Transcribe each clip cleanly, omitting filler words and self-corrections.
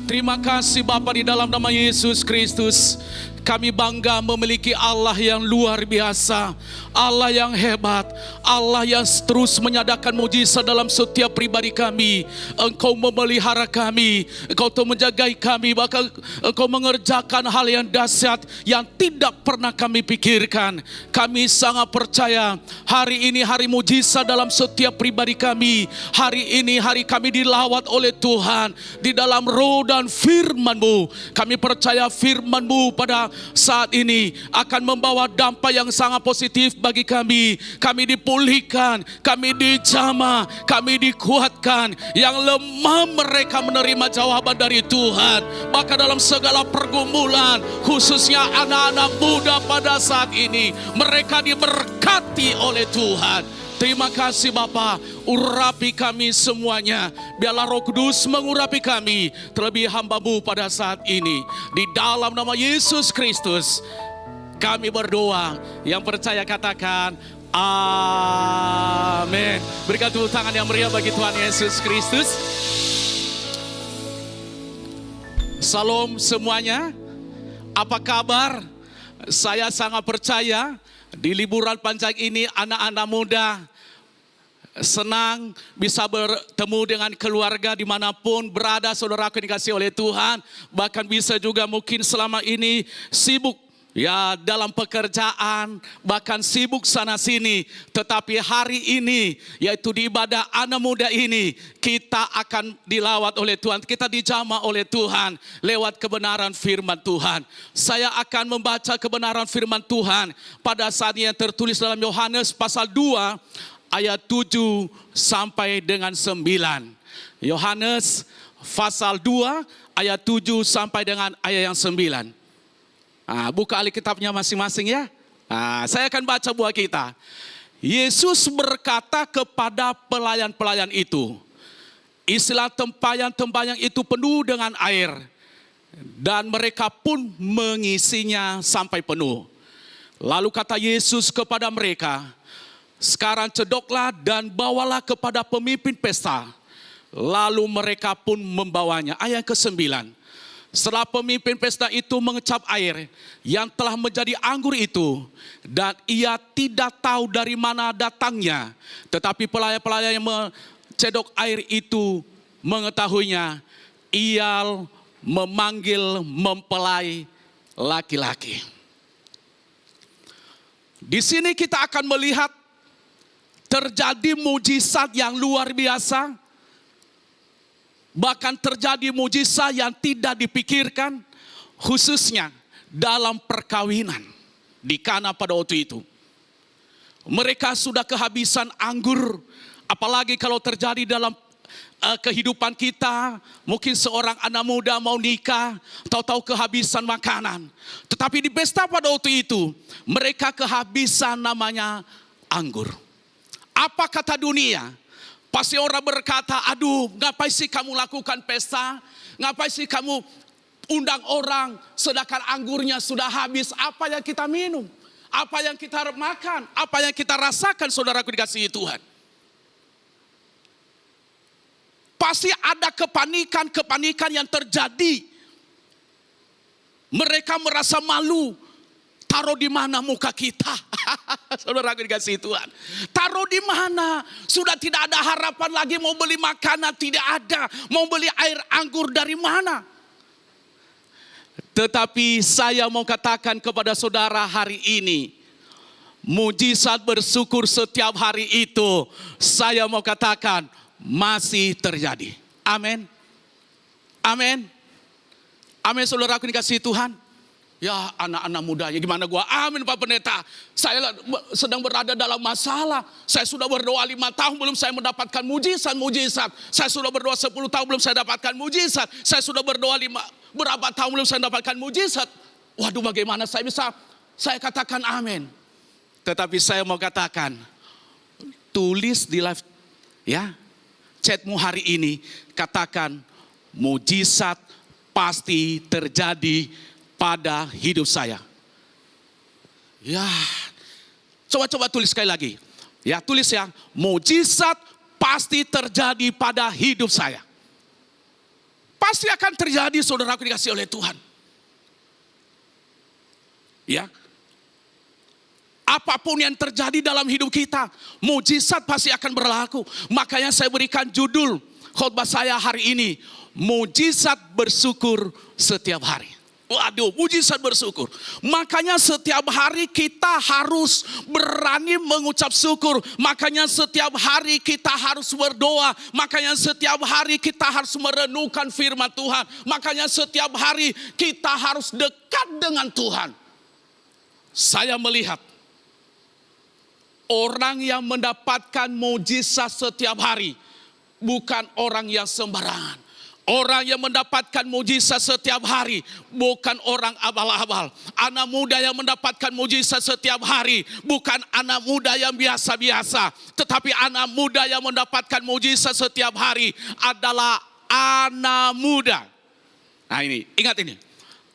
Terima kasih Bapa, di dalam nama Yesus Kristus. Kami bangga memiliki Allah yang luar biasa, Allah yang hebat, Allah yang terus menyatakan mujizat dalam setiap pribadi kami. Engkau memelihara kami, Engkau menjagai kami, bahkan Engkau mengerjakan hal yang dahsyat yang tidak pernah kami pikirkan. Kami sangat percaya hari ini hari mujizat dalam setiap pribadi kami. Hari ini hari kami dilawat oleh Tuhan di dalam roh dan firman-Mu. Kami percaya firman-Mu pada saat ini akan membawa dampak yang sangat positif bagi kami. Kami dipulihkan, kami dijamah, kami dikuatkan. Yang lemah mereka menerima jawaban dari Tuhan. Maka dalam segala pergumulan, khususnya anak-anak muda pada saat ini, mereka diberkati oleh Tuhan. Terima kasih Bapa, urapi kami semuanya. Biarlah Roh Kudus mengurapi kami, terlebih hamba-Mu pada saat ini. Di dalam nama Yesus Kristus kami berdoa. Yang percaya katakan amin. Berikan tepuk tangan yang meriah bagi Tuhan Yesus Kristus. Salam semuanya. Apa kabar? Saya sangat percaya di liburan panjang ini anak-anak muda senang bisa bertemu dengan keluarga dimanapun berada. Saudaraku dikasih oleh Tuhan, bahkan bisa juga mungkin selama ini sibuk ya dalam pekerjaan, bahkan sibuk sana sini. Tetapi hari ini, yaitu di ibadah anak muda ini, kita akan dilawat oleh Tuhan, kita dijamah oleh Tuhan lewat kebenaran firman Tuhan. Saya akan membaca kebenaran firman Tuhan pada saat yang tertulis dalam Yohanes pasal 2 ayat 7 sampai dengan 9. Yohanes pasal 2 ayat 7 sampai dengan ayat yang 9. Buka Alkitabnya masing-masing ya. Saya akan baca buat kita. Yesus berkata kepada pelayan-pelayan itu, istilah tempayan-tempayan itu penuh dengan air, dan mereka pun mengisinya sampai penuh. Lalu kata Yesus kepada mereka, sekarang cedoklah dan bawalah kepada pemimpin pesta. Lalu mereka pun membawanya. Ayat ke-9. Setelah pemimpin pesta itu mengecap air yang telah menjadi anggur itu, dan ia tidak tahu dari mana datangnya, tetapi pelayan-pelayan yang mencedok air itu mengetahuinya, ia memanggil mempelai laki-laki. Di sini kita akan melihat terjadi mujizat yang luar biasa. Bahkan terjadi mujizat yang tidak dipikirkan, khususnya dalam perkawinan di Kana pada waktu itu. Mereka sudah kehabisan anggur, apalagi kalau terjadi dalam kehidupan kita. Mungkin seorang anak muda mau nikah, tahu-tahu kehabisan makanan. Tetapi di pesta pada waktu itu, mereka kehabisan namanya anggur. Apa kata dunia? Pasti orang berkata, aduh ngapain sih kamu lakukan pesta? Ngapain sih kamu undang orang sedangkan anggurnya sudah habis? Apa yang kita minum? Apa yang kita makan? Apa yang kita rasakan, saudaraku dikasihi Tuhan? Pasti ada kepanikan yang terjadi. Mereka merasa malu. Taruh di mana muka kita? Saudara dikasihi Tuhan. Taruh di mana? Sudah tidak ada harapan lagi, mau beli makanan tidak ada. Mau beli air anggur dari mana? Tetapi saya mau katakan kepada saudara hari ini, mujizat bersyukur setiap hari itu, saya mau katakan masih terjadi. Amin. Amin. Amin, saudaraku dikasihi Tuhan. Ya anak-anak mudanya gimana gua? Amin Pak Pendeta. Saya sedang berada dalam masalah. Saya sudah berdoa 5 tahun belum saya mendapatkan mujizat. Saya sudah berdoa 10 tahun belum saya dapatkan mujizat. Saya sudah berdoa berapa tahun belum saya dapatkan mujizat. Waduh, bagaimana saya bisa? Saya katakan amin. Tetapi saya mau katakan, tulis di live ya, chatmu hari ini, katakan mujizat pasti terjadi pada hidup saya. Ya, coba tulis sekali lagi. Ya, tulis ya, mujizat pasti terjadi pada hidup saya. pasti akan terjadi, saudaraku dikasih oleh Tuhan. Ya. Apapun yang terjadi dalam hidup kita, mujizat pasti akan berlaku. Makanya saya berikan judul khotbah saya hari ini, mujizat bersyukur setiap hari. Waduh, mujizat bersyukur. Makanya setiap hari kita harus berani mengucap syukur. Makanya setiap hari kita harus berdoa. Makanya setiap hari kita harus merenungkan firman Tuhan. Makanya setiap hari kita harus dekat dengan Tuhan. Saya melihat orang yang mendapatkan mujizat setiap hari bukan orang yang sembarangan. Orang yang mendapatkan mujizat setiap hari bukan orang abal-abal. Anak muda yang mendapatkan mujizat setiap hari bukan anak muda yang biasa-biasa. Tetapi anak muda yang mendapatkan mujizat setiap hari adalah anak muda. Nah ini, ingat ini.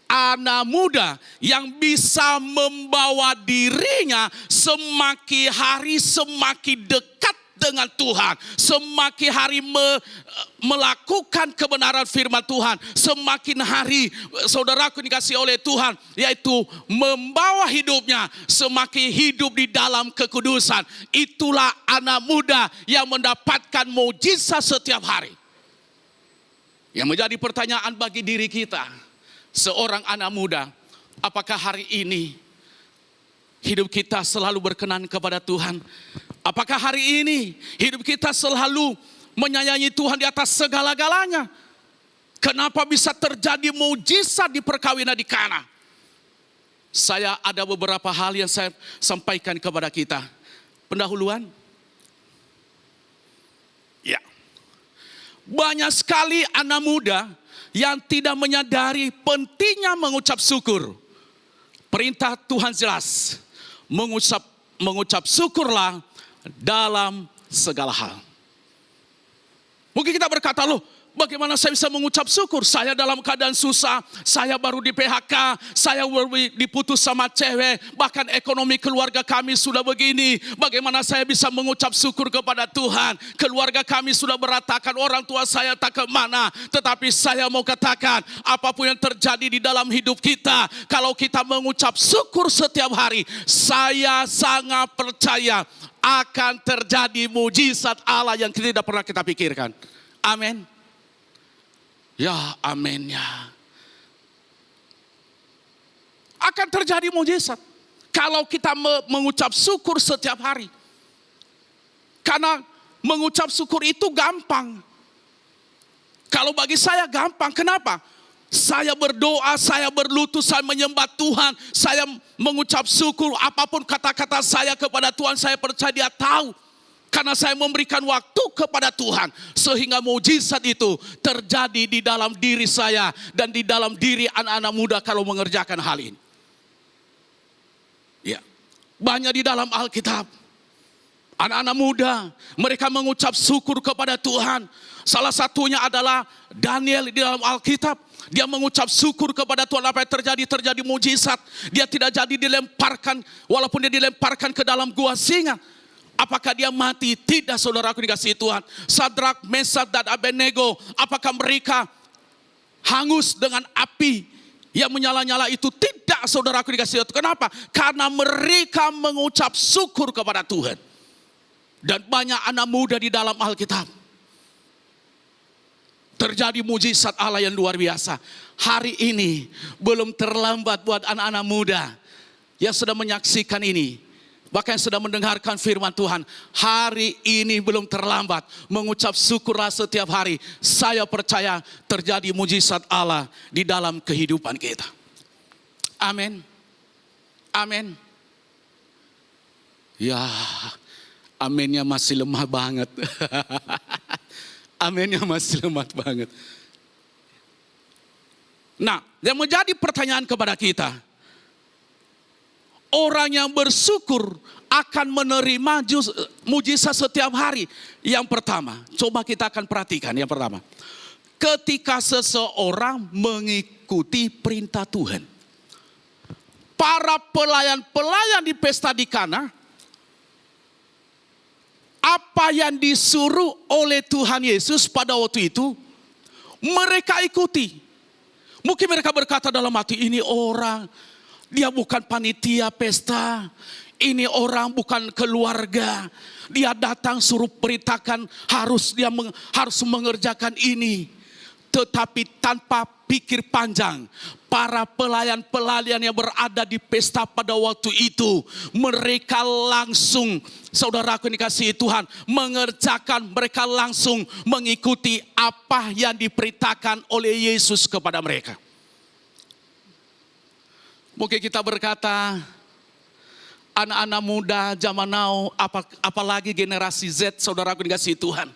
Anak muda yang bisa membawa dirinya semakin hari semakin dekat dengan Tuhan. Semakin hari melakukan kebenaran firman Tuhan. Semakin hari saudaraku dikasih oleh Tuhan, yaitu membawa hidupnya semakin hidup di dalam kekudusan. Itulah anak muda yang mendapatkan mujizat setiap hari. Yang menjadi pertanyaan bagi diri kita, seorang anak muda, apakah hari ini hidup kita selalu berkenan kepada Tuhan? Apakah hari ini hidup kita selalu menyayangi Tuhan di atas segala-galanya? Kenapa bisa terjadi mujizat di perkawinan di Kana? Saya ada beberapa hal yang saya sampaikan kepada kita. Pendahuluan. Ya. Banyak sekali anak muda yang tidak menyadari pentingnya mengucap syukur. Perintah Tuhan jelas. Mengucap syukurlah dalam segala hal. Mungkin kita berkata, loh, bagaimana saya bisa mengucap syukur? Saya dalam keadaan susah, saya baru di PHK, saya baru diputus sama cewek, bahkan ekonomi keluarga kami sudah begini. Bagaimana saya bisa mengucap syukur kepada Tuhan? Keluarga kami sudah berantakan, orang tua saya tak kemana. Tetapi saya mau katakan, apapun yang terjadi di dalam hidup kita, kalau kita mengucap syukur setiap hari, saya sangat percaya akan terjadi mujizat Allah yang tidak pernah kita pikirkan. Amin. Ya, amin ya. Akan terjadi mujizat kalau kita mengucap syukur setiap hari. Karena mengucap syukur itu gampang. Kalau bagi saya gampang, kenapa? Saya berdoa, saya berlutut, saya menyembah Tuhan, saya mengucap syukur. Apapun kata-kata saya kepada Tuhan, saya percaya Dia tahu. Karena saya memberikan waktu kepada Tuhan. Sehingga mujizat itu terjadi di dalam diri saya dan di dalam diri anak-anak muda kalau mengerjakan hal ini. Ya, banyak di dalam Alkitab. Anak-anak muda, mereka mengucap syukur kepada Tuhan. Salah satunya adalah Daniel di dalam Alkitab. Dia mengucap syukur kepada Tuhan, apa yang terjadi mujizat. Dia tidak jadi dilemparkan, walaupun dia dilemparkan ke dalam gua singa. Apakah dia mati? Tidak, saudaraku dikasihi Tuhan. Sadrak, Mesak, dan Abednego, apakah mereka hangus dengan api yang menyala-nyala itu? Tidak, saudaraku dikasihi Tuhan. Kenapa? Karena mereka mengucap syukur kepada Tuhan. Dan banyak anak muda di dalam Alkitab. Terjadi mujizat Allah yang luar biasa. Hari ini belum terlambat buat anak-anak muda yang sedang menyaksikan ini. Bahkan yang sedang mendengarkan firman Tuhan. Hari ini belum terlambat. Mengucap syukurlah setiap hari. Saya percaya terjadi mujizat Allah di dalam kehidupan kita. Amin. Amin. Ya, aminnya masih lemah banget. Aminnya masih lemah banget. Nah, yang menjadi pertanyaan kepada kita, orang yang bersyukur akan menerima mujizat setiap hari. Yang pertama, coba kita akan perhatikan. Yang pertama, ketika seseorang mengikuti perintah Tuhan. Para pelayan-pelayan di pesta di Kana, apa yang disuruh oleh Tuhan Yesus pada waktu itu, Mereka ikuti. Mungkin mereka berkata dalam hati, ini orang, dia bukan panitia pesta. Ini orang bukan keluarga. Dia datang suruh perintahkan, harus mengerjakan ini. Tetapi tanpa pikir panjang, para pelayan-pelayan yang berada di pesta pada waktu itu, mereka langsung, saudaraku yang dikasihi Tuhan, mengerjakan, mereka langsung mengikuti apa yang diperintahkan oleh Yesus kepada mereka. Mungkin kita berkata, anak-anak muda zaman now, apalagi generasi Z, saudaraku yang dikasihi Tuhan,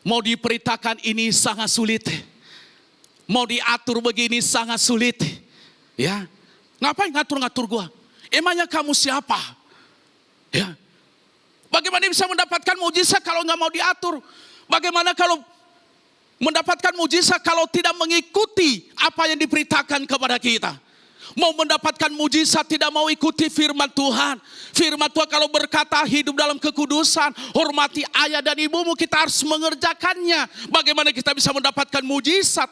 mau diperintahkan ini sangat sulit. Mau diatur begini sangat sulit. Ya. Ngapain ngatur-ngatur gua? Emangnya kamu siapa? Ya. Bagaimana bisa mendapatkan mujizat kalau nggak mau diatur? Bagaimana kalau mendapatkan mujizat kalau tidak mengikuti apa yang diperintahkan kepada kita? Mau mendapatkan mujizat tidak mau ikuti firman Tuhan. Firman Tuhan kalau berkata hidup dalam kekudusan, hormati ayah dan ibumu, kita harus mengerjakannya. Bagaimana kita bisa mendapatkan mujizat?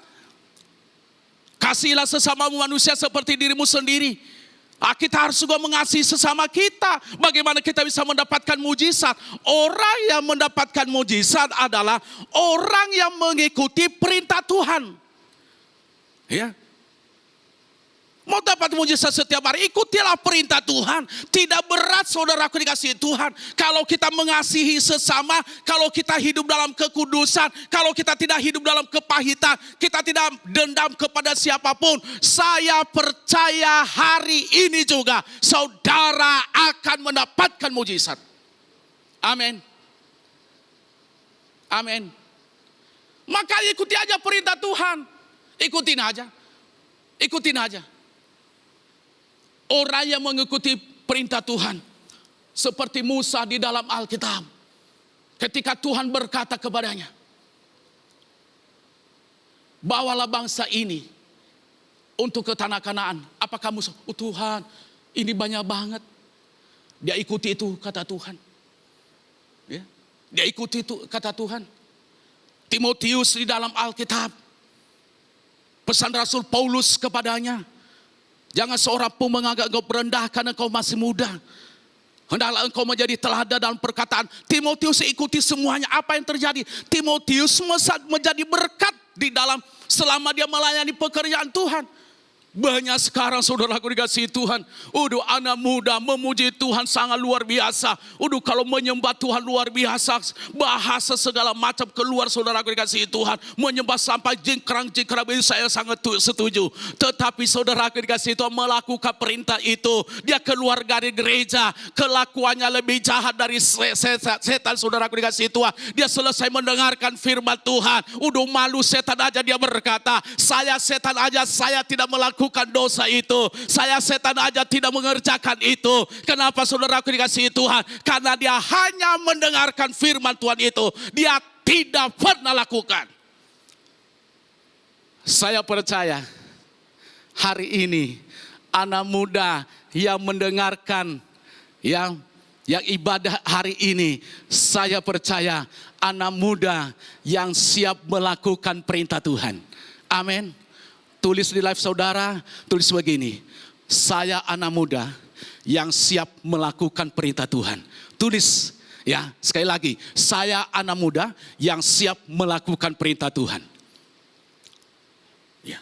Kasihilah sesamamu manusia seperti dirimu sendiri. Kita harus juga mengasihi sesama kita. Bagaimana kita bisa mendapatkan mujizat? Orang yang mendapatkan mujizat adalah orang yang mengikuti perintah Tuhan. Ya. Mau dapat mujizat setiap hari, ikutilah perintah Tuhan. Tidak berat, saudaraku dikasihi Tuhan. Kalau kita mengasihi sesama, kalau kita hidup dalam kekudusan, kalau kita tidak hidup dalam kepahitan, kita tidak dendam kepada siapapun. Saya percaya hari ini juga saudara akan mendapatkan mujizat. Amin. Amin. Maka ikuti aja perintah Tuhan. Ikutin aja. Ikutin aja. Orang yang mengikuti perintah Tuhan. Seperti Musa di dalam Alkitab. Ketika Tuhan berkata kepadanya, bawalah bangsa ini untuk ke tanah Kanaan. Apakah Musa? Oh Tuhan, ini banyak banget. Dia ikuti itu kata Tuhan. Ya, dia ikuti itu kata Tuhan. Timotius di dalam Alkitab. Pesan Rasul Paulus kepadanya. Jangan seorang pun menganggap engkau rendah karena engkau masih muda. Hendaklah engkau menjadi teladan dalam perkataan. Timotius ikuti semuanya. Apa yang terjadi? Timotius menjadi berkat di dalam selama dia melayani pekerjaan Tuhan. Banyak sekarang saudaraku dikasihi Tuhan. Anak muda memuji Tuhan sangat luar biasa. Kalau menyembah Tuhan luar biasa. Bahasa segala macam keluar saudaraku dikasihi Tuhan. Menyembah sampai jingkrang-jingkrang itu saya sangat setuju. Tetapi saudaraku dikasihi Tuhan melakukan perintah itu. Dia keluar dari gereja. Kelakuannya lebih jahat dari setan saudaraku dikasihi Tuhan. Dia selesai mendengarkan firman Tuhan. Malu setan aja dia berkata. Saya setan aja saya tidak melakukan dosa itu. Saya setan aja tidak mengerjakan itu. Kenapa saudaraku dikasihi Tuhan? Karena dia hanya mendengarkan firman Tuhan itu. Dia tidak pernah lakukan. Saya percaya hari ini anak muda yang mendengarkan yang ibadah hari ini, saya percaya anak muda yang siap melakukan perintah Tuhan. Amin. Tulis di live saudara, tulis begini. Saya anak muda yang siap melakukan perintah Tuhan. Tulis ya, sekali lagi. Saya anak muda yang siap melakukan perintah Tuhan. Ya.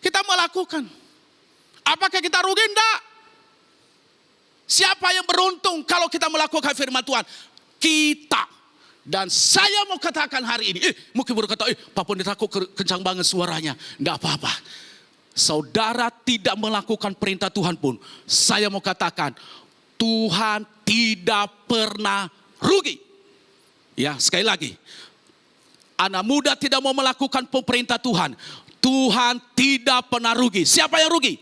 Kita melakukan. Apakah kita rugi? Enggak. Siapa yang beruntung kalau kita melakukan firman Tuhan? Kita. Dan saya mau katakan hari ini, mungkin berkata, Pak Pendeta kok kencang banget suaranya. Enggak apa-apa. Saudara tidak melakukan perintah Tuhan pun, saya mau katakan, Tuhan tidak pernah rugi. Ya, sekali lagi. Anak muda tidak mau melakukan perintah Tuhan. Tuhan tidak pernah rugi. Siapa yang rugi?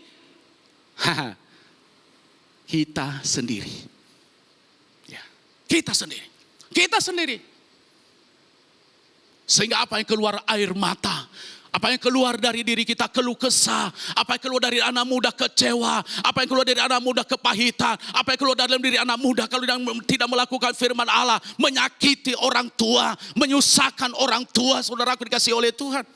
Kita sendiri. Ya, kita sendiri. Kita sendiri. Sehingga apa yang keluar air mata, apa yang keluar dari diri kita keluh kesah, apa yang keluar dari anak muda kecewa, apa yang keluar dari anak muda kepahitan, apa yang keluar dalam diri anak muda kalau tidak melakukan firman Allah, menyakiti orang tua, menyusahkan orang tua, saudaraku dikasihi oleh Tuhan.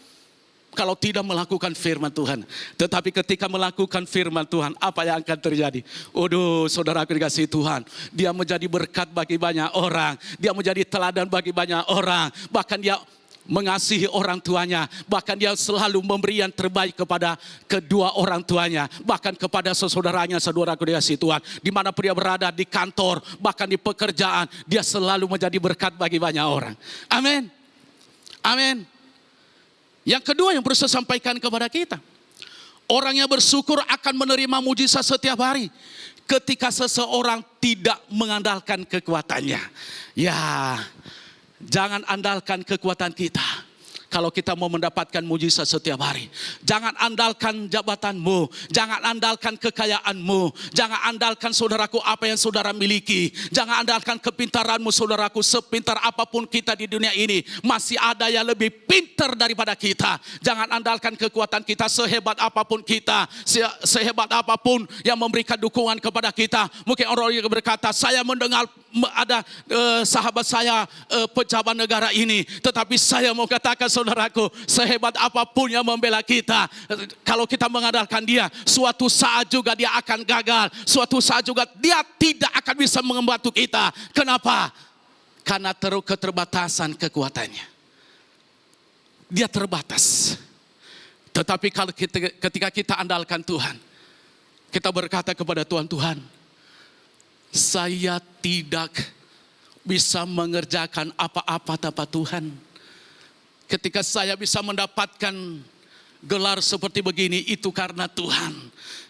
kalau tidak melakukan firman Tuhan. Tetapi ketika melakukan firman Tuhan, apa yang akan terjadi? Waduh, saudaraku dikasihi Tuhan, dia menjadi berkat bagi banyak orang. Dia menjadi teladan bagi banyak orang. Bahkan dia mengasihi orang tuanya. Bahkan dia selalu memberi yang terbaik kepada kedua orang tuanya. Bahkan kepada saudaranya, saudaraku dikasihi Tuhan. Dimanapun dia berada, di kantor, bahkan di pekerjaan, dia selalu menjadi berkat bagi banyak orang. Amin. Amin. Yang kedua yang perlu saya sampaikan kepada kita, orang yang bersyukur akan menerima mujizat setiap hari ketika seseorang tidak mengandalkan kekuatannya. Ya, jangan andalkan kekuatan kita kalau kita mau mendapatkan mujizat setiap hari. Jangan andalkan jabatanmu, jangan andalkan kekayaanmu, jangan andalkan saudaraku apa yang saudara miliki. Jangan andalkan kepintaranmu saudaraku, sepintar apapun kita di dunia ini, masih ada yang lebih pintar daripada kita. Jangan andalkan kekuatan kita, sehebat apapun kita, sehebat apapun yang memberikan dukungan kepada kita. Mungkin orang yang berkata, saya mendengar ada sahabat saya pejabat negara ini, tetapi saya mau katakan saudaraku, sehebat apapun yang membela kita, kalau kita mengandalkan dia, suatu saat juga dia akan gagal. Suatu saat juga dia tidak akan bisa membantu kita. Kenapa? Karena keterbatasan kekuatannya. Dia terbatas. Tetapi kalau ketika kita andalkan Tuhan, kita berkata kepada Tuhan, Tuhan, saya tidak bisa mengerjakan apa-apa tanpa Tuhan. Ketika saya bisa mendapatkan gelar seperti begini, itu karena Tuhan.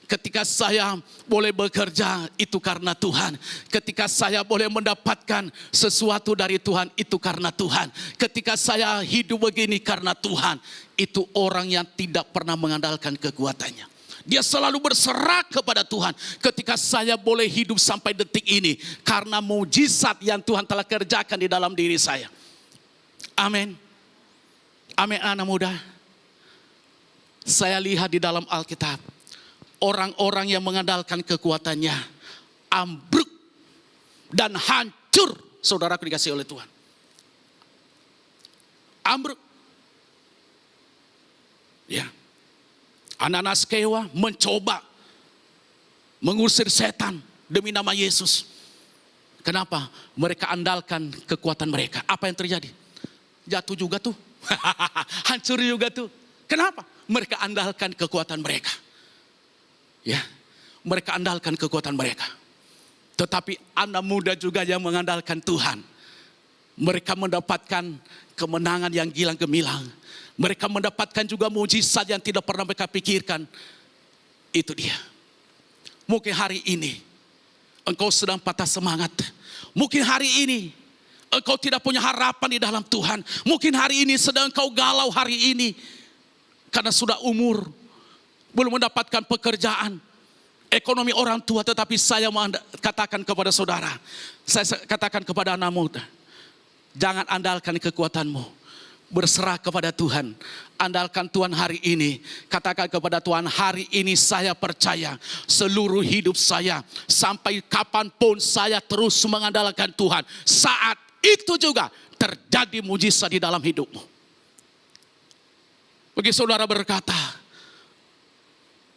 Ketika saya boleh bekerja, itu karena Tuhan. Ketika saya boleh mendapatkan sesuatu dari Tuhan, itu karena Tuhan. Ketika saya hidup begini, karena Tuhan. Itu orang yang tidak pernah mengandalkan kekuatannya. Dia selalu berserah kepada Tuhan. Ketika saya boleh hidup sampai detik ini, karena mujizat yang Tuhan telah kerjakan di dalam diri saya. Amin. Amin, anak muda. Saya lihat di dalam Alkitab, orang-orang yang mengandalkan kekuatannya ambruk dan hancur, saudaraku dikasih oleh Tuhan. Ambruk. Ya. Anak-anak Skewa mencoba mengusir setan demi nama Yesus. Kenapa? Mereka andalkan kekuatan mereka. Apa yang terjadi? Jatuh juga tuh. Hancur juga tuh. Kenapa? Mereka andalkan kekuatan mereka. Ya, mereka andalkan kekuatan mereka. Tetapi anak muda juga yang mengandalkan Tuhan, mereka mendapatkan kemenangan yang gilang gemilang. Mereka mendapatkan juga mujizat yang tidak pernah mereka pikirkan. Itu dia. Mungkin hari ini engkau sedang patah semangat. Mungkin hari ini engkau tidak punya harapan di dalam Tuhan. Mungkin hari ini sedang engkau galau hari ini, karena sudah umur, belum mendapatkan pekerjaan, ekonomi orang tua. Tetapi saya mau katakan kepada saudara, saya katakan kepada anak muda, jangan andalkan kekuatanmu. Berserah kepada Tuhan. Andalkan Tuhan hari ini. Katakan kepada Tuhan, hari ini saya percaya seluruh hidup saya, sampai kapanpun saya terus mengandalkan Tuhan. Saat itu juga terjadi mujizat di dalam hidupmu. Bagi saudara berkata,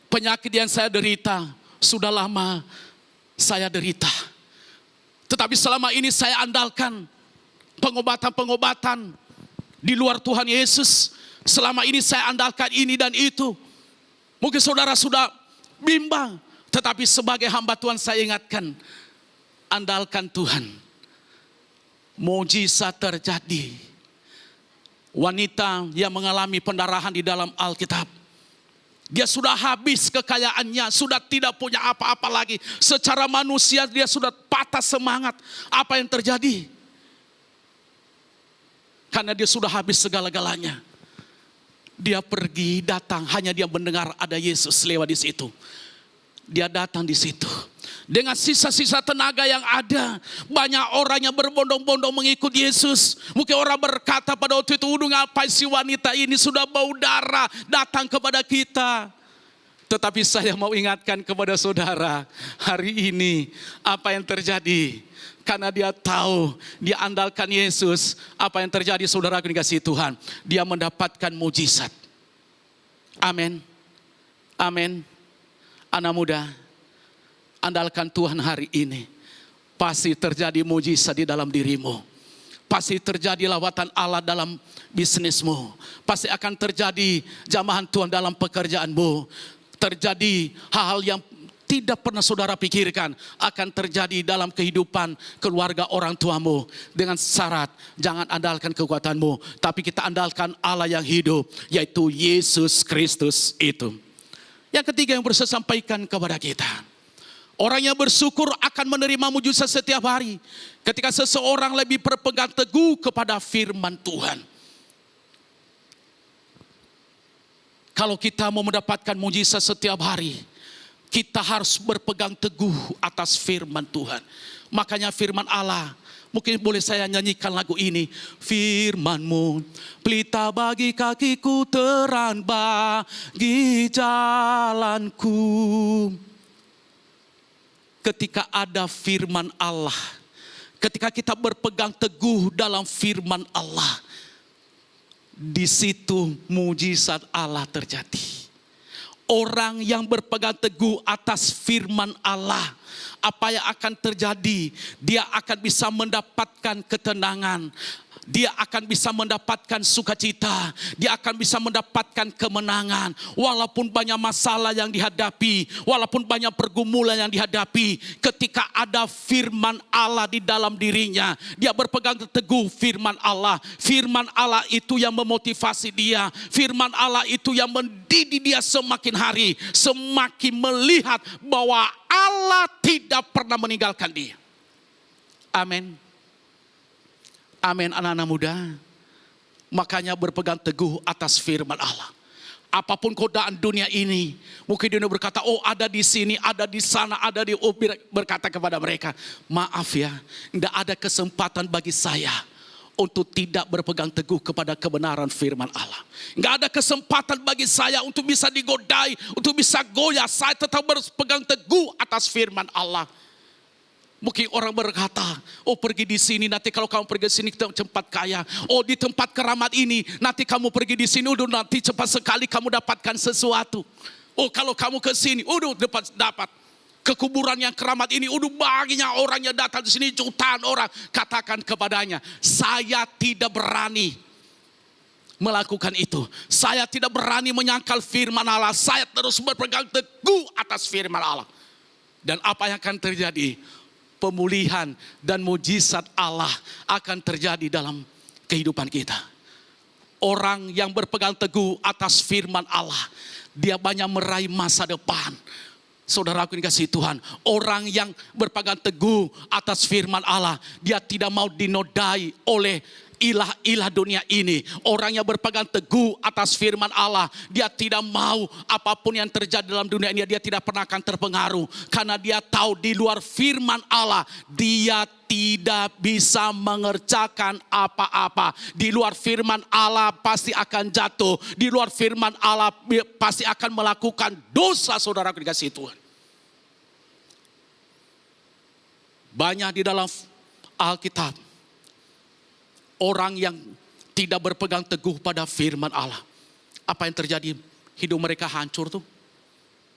penyakit yang saya derita, sudah lama saya derita. Tetapi selama ini saya andalkan pengobatan-pengobatan di luar Tuhan Yesus. Selama ini saya andalkan ini dan itu. Mungkin saudara sudah bimbang, tetapi sebagai hamba Tuhan saya ingatkan, andalkan Tuhan. Mujizat terjadi. Wanita yang mengalami pendarahan di dalam Alkitab, dia sudah habis kekayaannya, sudah tidak punya apa-apa lagi. Secara manusia dia sudah patah semangat. Apa yang terjadi? Karena dia sudah habis segala-galanya. Dia pergi, datang, hanya dia mendengar ada Yesus lewat di situ. Dia datang di situ. Dengan sisa-sisa tenaga yang ada, banyak orang yang berbondong-bondong mengikut Yesus. Mungkin orang berkata pada waktu itu, ngapain si wanita ini sudah bau darah datang kepada kita. Tetapi saya mau ingatkan kepada saudara, hari ini apa yang terjadi? Karena dia tahu, dia andalkan Yesus. Apa yang terjadi, saudara dikasihi Tuhan? Dia mendapatkan mujizat. Amin. Amin. Anak muda, andalkan Tuhan hari ini. Pasti terjadi mujizat di dalam dirimu. Pasti terjadi lawatan Allah dalam bisnismu. Pasti akan terjadi jamahan Tuhan dalam pekerjaanmu. Terjadi hal-hal yang tidak pernah saudara pikirkan akan terjadi dalam kehidupan keluarga orang tuamu. Dengan syarat jangan andalkan kekuatanmu, tapi kita andalkan Allah yang hidup, yaitu Yesus Kristus itu. Yang ketiga yang bisa saya sampaikan kepada kita, orang yang bersyukur akan menerima mujizat setiap hari. Ketika seseorang lebih berpegang teguh kepada firman Tuhan. Kalau kita mau mendapatkan mujizat setiap hari, kita harus berpegang teguh atas firman Tuhan. Makanya firman Allah, mungkin boleh saya nyanyikan lagu ini. Firman-Mu pelita bagi kakiku, terang bagi jalanku. Ketika ada firman Allah, ketika kita berpegang teguh dalam firman Allah, di situ mujizat Allah terjadi. Orang yang berpegang teguh atas firman Allah, apa yang akan terjadi? Dia akan bisa mendapatkan ketenangan. Dia akan bisa mendapatkan sukacita. Dia akan bisa mendapatkan kemenangan. Walaupun banyak masalah yang dihadapi, walaupun banyak pergumulan yang dihadapi, ketika ada firman Allah di dalam dirinya, dia berpegang teguh firman Allah. Firman Allah itu yang memotivasi dia. Firman Allah itu yang mendidik dia semakin hari, semakin melihat bahwa Allah tidak pernah meninggalkan dia. Amin. Amin, anak-anak muda. Makanya berpegang teguh atas firman Allah. Apapun godaan dunia ini, mungkin dunia berkata, oh ada di sini, ada di sana, ada di berkata kepada mereka, maaf ya, tidak ada kesempatan bagi saya untuk tidak berpegang teguh kepada kebenaran firman Allah. Tidak ada kesempatan bagi saya untuk bisa digodai, untuk bisa goyah. Saya tetap berpegang teguh atas firman Allah. Mungkin orang berkata, oh pergi di sini, nanti kalau kamu pergi di sini ke tempat kaya. Oh di tempat keramat ini, nanti kamu pergi di sini, udah nanti cepat sekali kamu dapatkan sesuatu. Oh kalau kamu ke sini, udah dapat. Kekuburan yang keramat ini, udah banyak orang yang datang di sini, jutaan orang. Katakan kepadanya, saya tidak berani melakukan itu. Saya tidak berani menyangkal firman Allah. Saya terus berpegang teguh atas firman Allah. Dan apa yang akan terjadi? Pemulihan dan mujizat Allah akan terjadi dalam kehidupan kita. Orang yang berpegang teguh atas firman Allah, dia banyak meraih masa depan. Saudaraku dikasihi Tuhan, orang yang berpegang teguh atas firman Allah, dia tidak mau dinodai oleh ilah-ilah dunia ini. Orang yang berpegang teguh atas firman Allah, dia tidak mau apapun yang terjadi dalam dunia ini, dia tidak pernah akan terpengaruh. Karena dia tahu di luar firman Allah, dia tidak bisa mengerjakan apa-apa. Di luar firman Allah pasti akan jatuh. Di luar firman Allah pasti akan melakukan dosa, saudaraku dikasihi Tuhan. Banyak di dalam Alkitab orang yang tidak berpegang teguh pada firman Allah. Apa yang terjadi? Hidup mereka hancur tuh.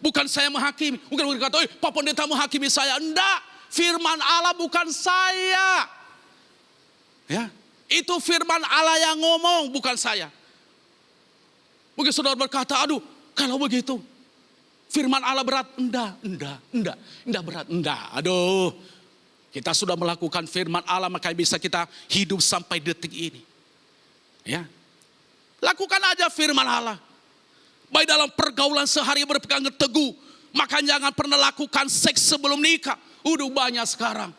Bukan saya menghakimi. Bukan mereka kata, Pak Pendeta menghakimi saya. Enggak, firman Allah bukan saya. Ya, itu firman Allah yang ngomong, bukan saya. Mungkin saudara berkata, aduh kalau begitu firman Allah berat. Enggak berat. Aduh. Kita sudah melakukan firman Allah, maka bisa kita hidup sampai detik ini. Ya, lakukan aja firman Allah. Baik dalam pergaulan sehari berpegang teguh. Maka jangan pernah lakukan seks sebelum nikah. Udah banyak sekarang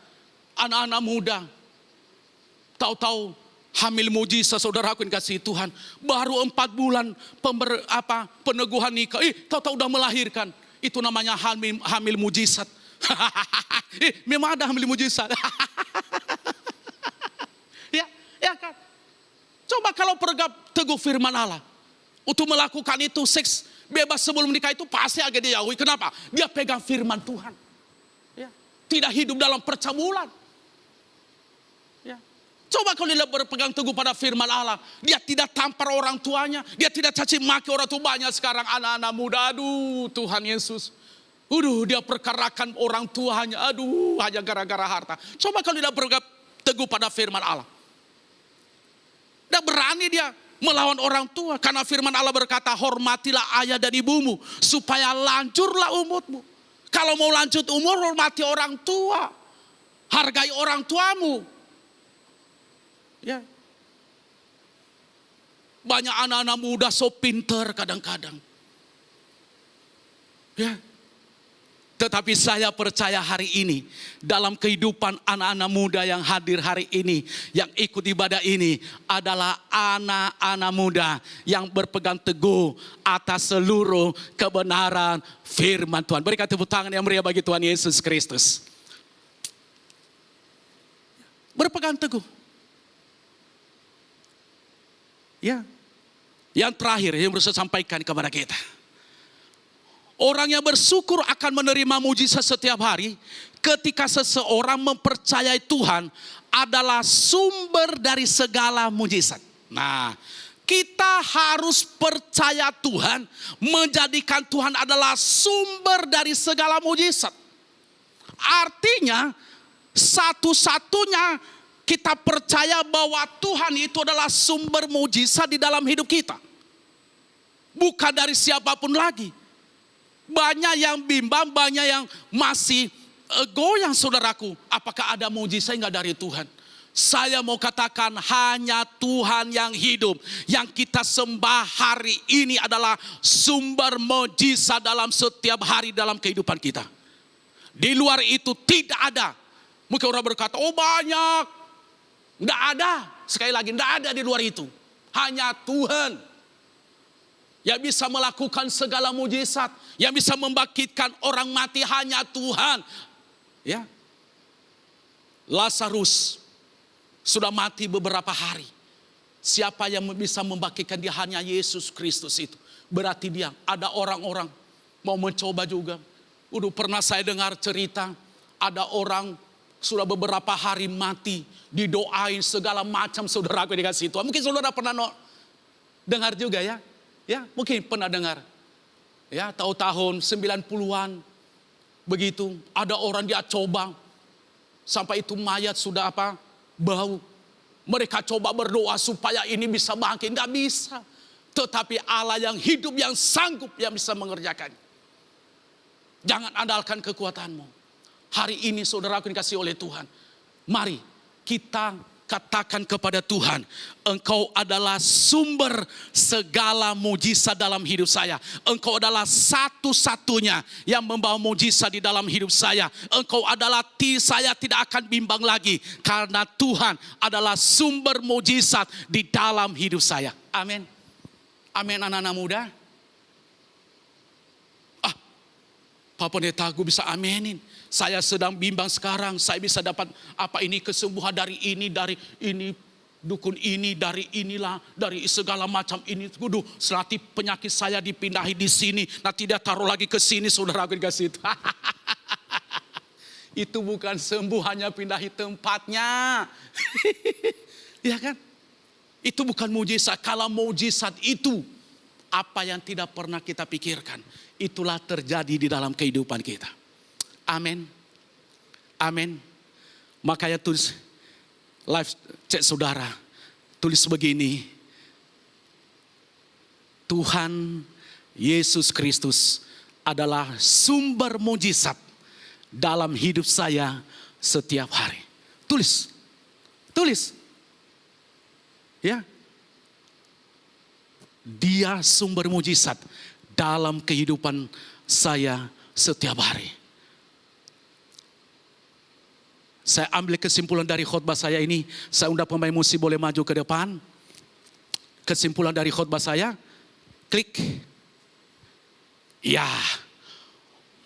anak-anak muda. Tahu-tahu hamil mujizat, saudaraku yang kasih Tuhan. Baru 4 bulan peneguhan nikah. Tahu-tahu udah melahirkan. Itu namanya hamil mujizat. Memang ada hamil mujizat. ya kan. Coba kalau pergap teguh firman Allah, untuk melakukan itu seks bebas sebelum nikah itu pasti agak dijauhi. Kenapa? Dia pegang firman Tuhan. Ya. Tidak hidup dalam percabulan. Ya. Coba kalau dia berpegang teguh pada firman Allah. Dia tidak tampar orang tuanya. Dia tidak caci maki orang tua. Banyak sekarang anak-anak muda. Aduh Tuhan Yesus. Dia perkarakan orang tuanya. Aduh, hanya gara-gara harta. Coba kalau dia berpegang teguh pada firman Allah. Dia berani dia melawan orang tua. Karena firman Allah berkata, hormatilah ayah dan ibumu. Supaya lanjutlah umurmu. Kalau mau lanjut umur, hormati orang tua. Hargai orang tuamu. Ya. Banyak anak-anak muda so pinter kadang-kadang. Ya. Tetapi saya percaya hari ini dalam kehidupan anak-anak muda yang hadir hari ini, yang ikut ibadah ini adalah anak-anak muda yang berpegang teguh atas seluruh kebenaran firman Tuhan. Berikan tepuk tangan yang meriah bagi Tuhan Yesus Kristus. Berpegang teguh. Ya. Yang terakhir yang harus saya sampaikan kepada kita. Orang yang bersyukur akan menerima mujizat setiap hari ketika seseorang mempercayai Tuhan adalah sumber dari segala mujizat. Nah, kita harus percaya Tuhan, menjadikan Tuhan adalah sumber dari segala mujizat. Artinya, satu-satunya kita percaya bahwa Tuhan itu adalah sumber mujizat di dalam hidup kita. Bukan dari siapapun lagi. Banyak yang bimbang, banyak yang masih goyang saudaraku. Apakah ada mujizat enggak dari Tuhan? Saya mau katakan hanya Tuhan yang hidup. Yang kita sembah hari ini adalah sumber mujizat dalam setiap hari dalam kehidupan kita. Di luar itu tidak ada. Mungkin orang berkata, oh banyak. Enggak ada. Sekali lagi, enggak ada di luar itu. Hanya Tuhan yang bisa melakukan segala mujizat, yang bisa membangkitkan orang mati, hanya Tuhan. Ya. Lazarus sudah mati beberapa hari. Siapa yang bisa membangkitkan dia? Hanya Yesus Kristus itu. Berarti dia ada orang-orang mau mencoba juga. Pernah saya dengar cerita, ada orang sudah beberapa hari mati, didoain segala macam, saudaraku dikasih Tuhan. Mungkin saudara pernah dengar juga ya. Ya, mungkin pernah dengar. Ya, tahun 90-an. Begitu, ada orang dia coba. Sampai itu mayat sudah bau. Mereka coba berdoa supaya ini bisa bangkit. Enggak bisa. Tetapi Allah yang hidup, yang sanggup, yang bisa mengerjakan. Jangan andalkan kekuatanmu. Hari ini saudaraku dikasih oleh Tuhan. Mari kita katakan kepada Tuhan, Engkau adalah sumber segala mujizat dalam hidup saya. Engkau adalah satu-satunya yang membawa mujizat di dalam hidup saya. Engkau adalah saya tidak akan bimbang lagi. Karena Tuhan adalah sumber mujizat di dalam hidup saya. Amin. Amin anak-anak muda. Pak Pendeta, gue bisa aminin. Saya sedang bimbang sekarang. Saya bisa dapat kesembuhan dari ini, dukun ini, dari inilah, dari segala macam ini. Kudu, selati penyakit saya dipindahi di sini. Nanti dia taruh lagi ke sini, saudara aku dikasih itu. Itu bukan sembuh, hanya pindahi tempatnya. Ya kan? Itu bukan mujizat. Kalau mujizat itu, apa yang tidak pernah kita pikirkan, itulah terjadi di dalam kehidupan kita. Amin. Amin. Makanya tulis live chat saudara. Tulis begini. Tuhan Yesus Kristus adalah sumber mujizat dalam hidup saya setiap hari. Tulis. Tulis. Ya. Dia sumber mujizat dalam kehidupan saya setiap hari. Saya ambil kesimpulan dari khotbah saya ini. Saya undang pemain musik boleh maju ke depan. Kesimpulan dari khotbah saya. Klik. Ya.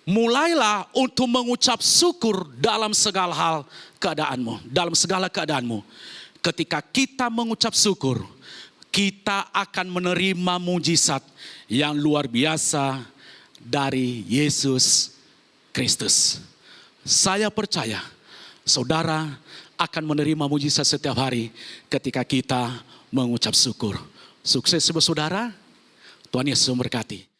Mulailah untuk mengucap syukur dalam segala hal keadaanmu. Dalam segala keadaanmu. Ketika kita mengucap syukur, kita akan menerima mujizat yang luar biasa dari Yesus Kristus. Saya percaya saudara akan menerima mujizat setiap hari ketika kita mengucap syukur. Sukses saudara, Tuhan Yesus memberkati.